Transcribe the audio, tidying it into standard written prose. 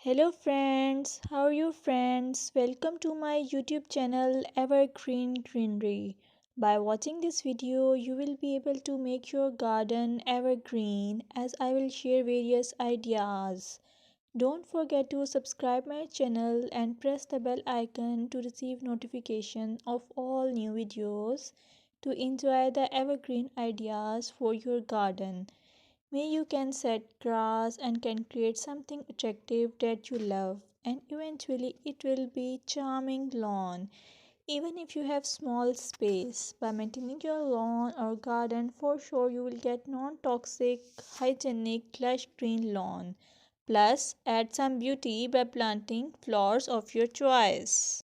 Hello friends, how are you friends? Welcome to my YouTube channel Evergreen Greenery. By watching this video, you will be able to make your garden evergreen as I will share various ideas. Don't forget to subscribe my channel and press the bell icon to receive notification of all new videos to enjoy the evergreen ideas for your garden. May you can set grass and can create something attractive that you love and eventually it will be charming lawn even if you have small space. By maintaining your lawn or garden, for sure you will get non-toxic, hygienic, lush green lawn. Plus, add some beauty by planting flowers of your choice.